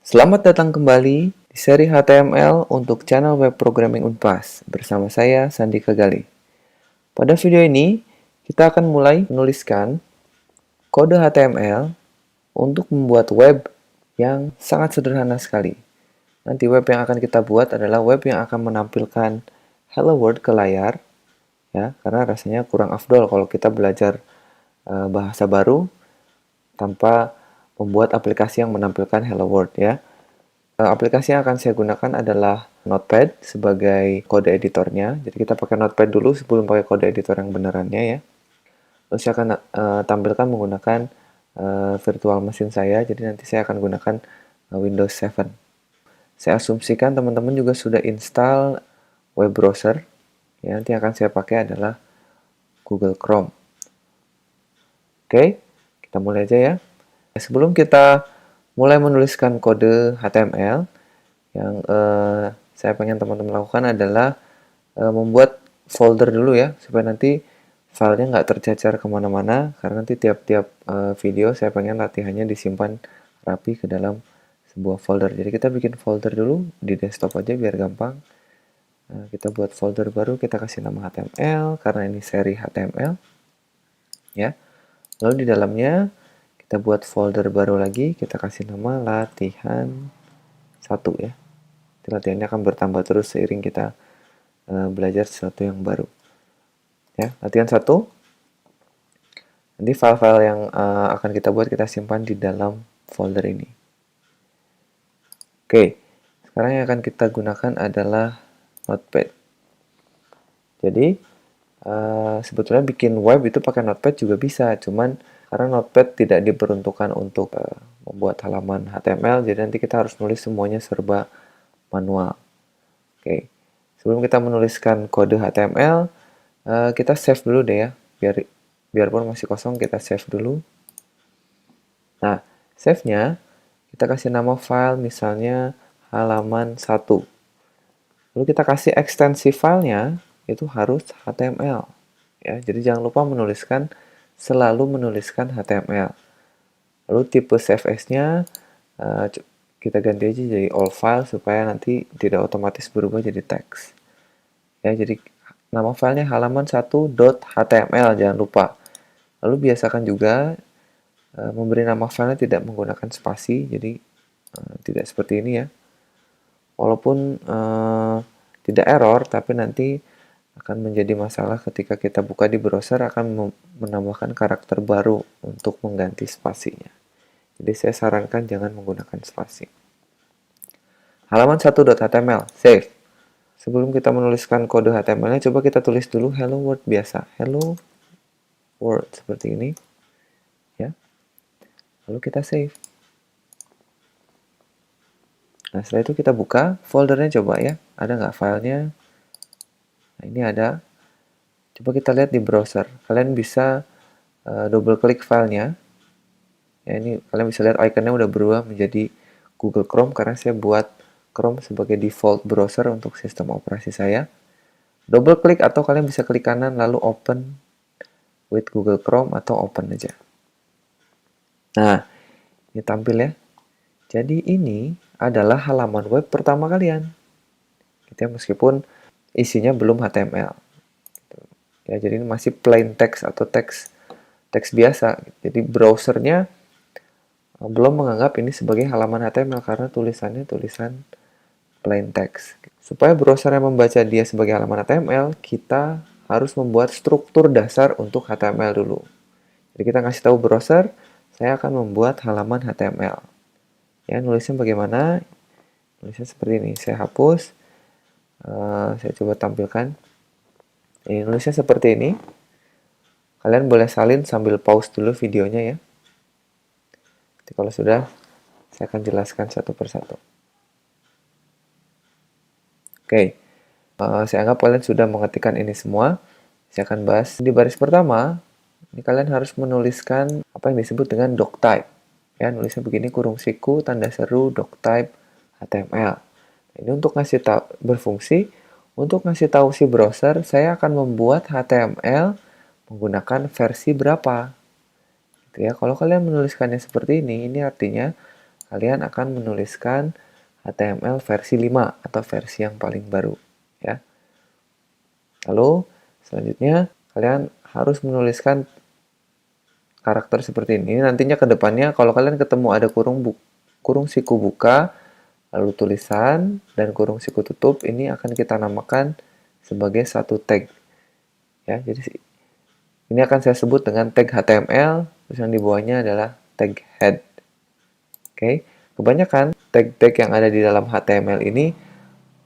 Selamat datang kembali di seri HTML untuk channel web programming Unpas bersama saya Sandi Kagali. Pada video ini, kita akan mulai menuliskan kode HTML untuk membuat web yang sangat sederhana sekali. Nanti web yang akan kita buat adalah web yang akan menampilkan Hello World ke layar, ya, karena rasanya kurang afdol kalau kita belajar bahasa baru tanpa membuat aplikasi yang menampilkan Hello World, ya. Aplikasi yang akan saya gunakan adalah Notepad sebagai kode editornya. Jadi kita pakai Notepad dulu sebelum pakai kode editor yang benerannya, ya. Lalu saya akan tampilkan menggunakan virtual machine saya. Jadi nanti saya akan gunakan Windows 7. Saya asumsikan teman-teman juga sudah install web browser. Ya, nanti yang akan saya pakai adalah Google Chrome. Oke, kita mulai aja ya. Sebelum kita mulai menuliskan kode HTML, yang saya pengen teman-teman lakukan adalah membuat folder dulu ya, supaya nanti filenya nggak tercecer kemana-mana, karena nanti tiap-tiap video saya pengen latihannya disimpan rapi ke dalam sebuah folder. Jadi kita bikin folder dulu di desktop aja biar gampang. Kita buat folder baru, kita kasih nama HTML, karena ini seri HTML. Ya. Lalu di dalamnya kita buat folder baru lagi, kita kasih nama latihan 1 ya. Latihannya akan bertambah terus seiring kita belajar sesuatu yang baru. Ya, latihan 1. Nanti file-file yang akan kita buat kita simpan di dalam folder ini. Oke, sekarang yang akan kita gunakan adalah Notepad. Jadi, sebetulnya bikin web itu pakai Notepad juga bisa, cuman karena Notepad tidak diperuntukkan untuk membuat halaman HTML, jadi nanti kita harus nulis semuanya serba manual. Oke, sebelum kita menuliskan kode HTML, kita save dulu deh ya, biarpun masih kosong kita save dulu. Nah, save-nya kita kasih nama file misalnya halaman 1. Lalu kita kasih ekstensi filenya itu harus HTML. Ya, jadi jangan lupa selalu menuliskan HTML. Lalu tipe save as-nya kita ganti aja jadi all file supaya nanti tidak otomatis berubah jadi teks. Ya, jadi nama filenya halaman 1.html, jangan lupa. Lalu biasakan juga memberi nama filenya tidak menggunakan spasi, jadi tidak seperti ini ya. Walaupun tidak error, tapi nanti akan menjadi masalah ketika kita buka di browser akan menambahkan karakter baru untuk mengganti spasinya. Jadi saya sarankan jangan menggunakan spasi. Halaman 1.html, save. Sebelum kita menuliskan kode HTML-nya, coba kita tulis dulu hello world biasa. Hello world, seperti ini. Ya. Lalu kita save. Nah, setelah itu kita buka foldernya coba ya. Ada nggak filenya? Nah, ini ada. Coba kita lihat di browser. Kalian bisa double klik filenya. Ya, ini kalian bisa lihat ikonnya udah berubah menjadi Google Chrome karena saya buat Chrome sebagai default browser untuk sistem operasi saya. Double klik atau kalian bisa klik kanan lalu open with Google Chrome atau open aja. Nah, ini tampil ya. Jadi ini adalah halaman web pertama kalian. Gitu ya, meskipun isinya belum HTML. Ya, jadi ini masih plain text atau teks biasa. Jadi browsernya belum menganggap ini sebagai halaman HTML karena tulisannya tulisan plain text. Supaya browser yang membaca dia sebagai halaman HTML, kita harus membuat struktur dasar untuk HTML dulu. Jadi kita kasih tahu browser, saya akan membuat halaman HTML. Ya, nulisnya bagaimana? Nulisnya seperti ini. Saya hapus. Saya coba tampilkan. Ini nulisnya seperti ini. Kalian boleh salin sambil pause dulu videonya ya. Jadi kalau sudah, saya akan jelaskan satu persatu. Oke, saya anggap kalian sudah mengetikkan ini semua. Saya akan bahas di baris pertama. Ini kalian harus menuliskan apa yang disebut dengan doctype. Ya, nulisnya begini, kurung siku, tanda seru, doctype, HTML. Ini untuk ngasih tahu berfungsi untuk ngasih tahu si browser saya akan membuat HTML menggunakan versi berapa. Gitu ya. Kalau kalian menuliskannya seperti ini artinya kalian akan menuliskan HTML versi 5 atau versi yang paling baru, ya. Lalu selanjutnya kalian harus menuliskan karakter seperti ini. Nantinya ke depannya kalau kalian ketemu ada kurung siku buka, lalu tulisan dan kurung siku tutup, ini akan kita namakan sebagai satu tag. Ya, jadi ini akan saya sebut dengan tag HTML, terus yang di bawahnya adalah tag head. Oke, kebanyakan tag-tag yang ada di dalam HTML ini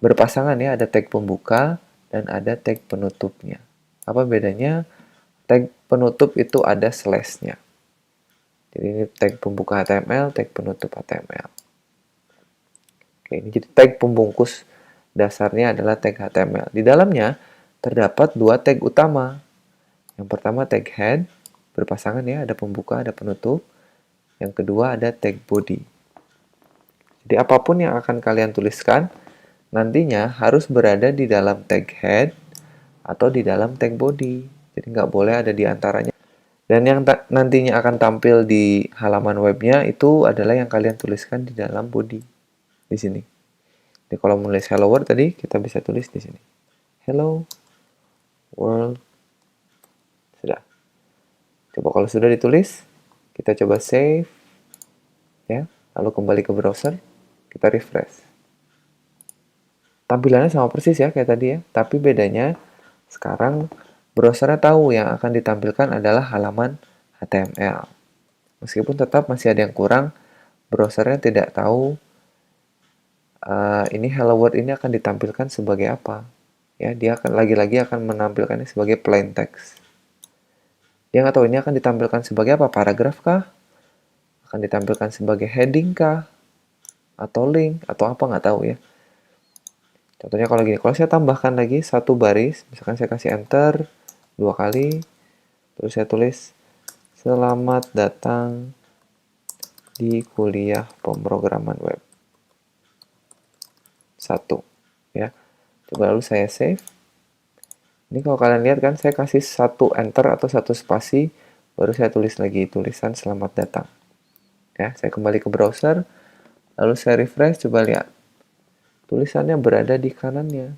berpasangan ya, ada tag pembuka dan ada tag penutupnya. Apa bedanya? Tag penutup itu ada slash-nya. Jadi ini tag pembuka HTML, tag penutup HTML. Oke, ini jadi tag pembungkus dasarnya adalah tag HTML. Di dalamnya terdapat dua tag utama. Yang pertama tag head, berpasangan ya, ada pembuka, ada penutup. Yang kedua ada tag body. Jadi apapun yang akan kalian tuliskan, nantinya harus berada di dalam tag head atau di dalam tag body. Jadi nggak boleh ada di antaranya. Dan yang nantinya akan tampil di halaman webnya itu adalah yang kalian tuliskan di dalam body. Di sini. Jadi kalau menulis hello world tadi, kita bisa tulis di sini. Hello world. Sudah. Coba kalau sudah ditulis, kita coba save. Ya, lalu kembali ke browser, kita refresh. Tampilannya sama persis ya kayak tadi ya, tapi bedanya sekarang browsernya tahu yang akan ditampilkan adalah halaman HTML. Meskipun tetap masih ada yang kurang, browsernya tidak tahu ini hello world ini akan ditampilkan sebagai apa. Ya, dia akan lagi-lagi akan menampilkannya sebagai plain text. Dia nggak tahu ini akan ditampilkan sebagai apa, paragraf kah? Akan ditampilkan sebagai heading kah? Atau link? Atau apa, nggak tahu ya. Contohnya kalau gini, kalau saya tambahkan lagi satu baris, misalkan saya kasih enter 2 kali, terus saya tulis, selamat datang di kuliah pemrograman web. 1. Ya. Coba lalu saya save. Ini kalau kalian lihat kan, saya kasih satu enter atau satu spasi, baru saya tulis lagi tulisan selamat datang. Ya, saya kembali ke browser, lalu saya refresh, coba lihat. Tulisannya berada di kanannya.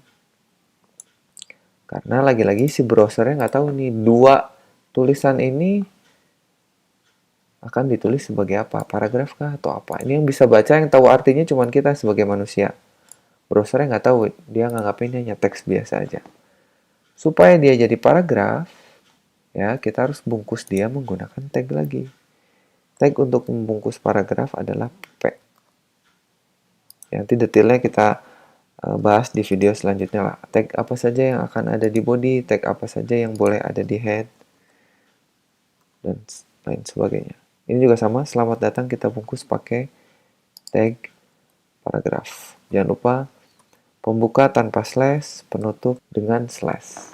Karena lagi-lagi si browsernya nggak tahu nih, dua tulisan ini akan ditulis sebagai apa, paragraf kah atau apa. Ini yang bisa baca, yang tahu artinya cuma kita sebagai manusia. Browsernya nggak tahu, dia nganggapin hanya teks biasa aja. Supaya dia jadi paragraf, ya kita harus bungkus dia menggunakan tag lagi. Tag untuk membungkus paragraf adalah P. Nanti detailnya kita bahas di video selanjutnya lah. Tag apa saja yang akan ada di body, tag apa saja yang boleh ada di head, dan lain sebagainya. Ini juga sama, selamat datang kita bungkus pakai tag paragraf. Jangan lupa pembuka tanpa slash, penutup dengan slash.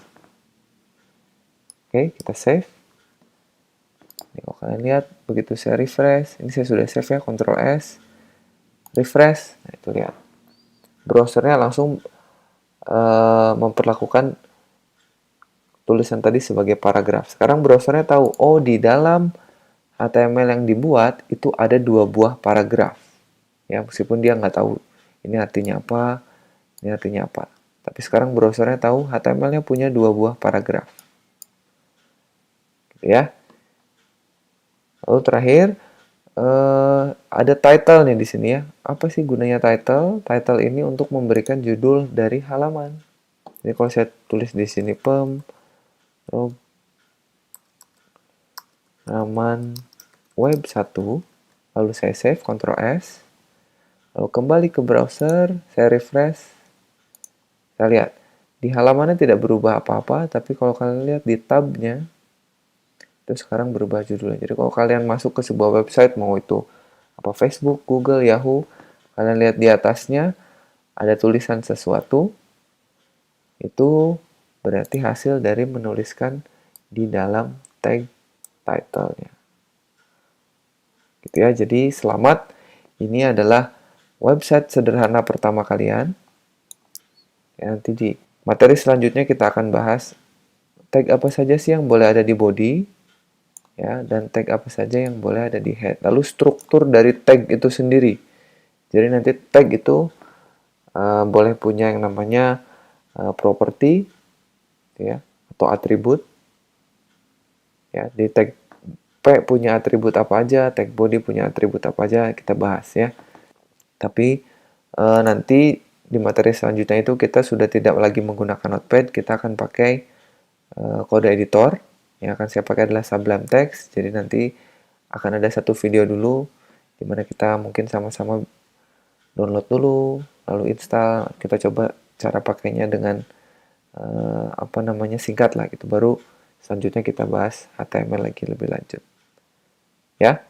Oke, kita save. Ini kalau kalian lihat, begitu saya refresh, ini saya sudah save ya, Ctrl S, refresh, nah itu lihat. Browsernya langsung memperlakukan tulisan tadi sebagai paragraf. Sekarang browsernya tahu, oh di dalam HTML yang dibuat itu ada 2 buah paragraf. Ya, meskipun dia nggak tahu ini artinya apa, ini artinya apa. Tapi sekarang browsernya tahu HTML-nya punya 2 buah paragraf. Gitu ya. Lalu terakhir, ada title nih di sini ya. Apa sih gunanya title? Title ini untuk memberikan judul dari halaman. Jadi kalau saya tulis di sini pemrograman web 1, lalu saya save, Ctrl S, lalu kembali ke browser, saya refresh, saya lihat, di halamannya tidak berubah apa-apa, tapi kalau kalian lihat di tabnya, itu sekarang berubah judulnya. Jadi kalau kalian masuk ke sebuah website, mau itu apa Facebook, Google, Yahoo, kalian lihat di atasnya ada tulisan sesuatu, itu berarti hasil dari menuliskan di dalam tag title-nya. Gitu ya. Jadi selamat, ini adalah website sederhana pertama kalian. Ya, nanti di materi selanjutnya kita akan bahas tag apa saja sih yang boleh ada di body, ya, dan tag apa saja yang boleh ada di head. Lalu struktur dari tag itu sendiri. Jadi nanti tag itu boleh punya yang namanya property, ya, atau atribut. Ya, di tag P punya atribut apa aja, tag body punya atribut apa aja, kita bahas ya. Tapi nanti di materi selanjutnya itu kita sudah tidak lagi menggunakan Notepad, kita akan pakai kode editor. Yang akan saya pakai adalah Sublime Text. Jadi nanti akan ada satu video dulu di mana kita mungkin sama-sama download dulu, lalu install. Kita coba cara pakainya dengan singkat lah gitu. Baru selanjutnya kita bahas HTML lagi lebih lanjut. Ya,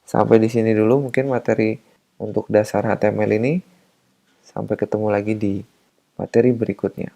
sampai di sini dulu mungkin materi untuk dasar HTML ini. Sampai ketemu lagi di materi berikutnya.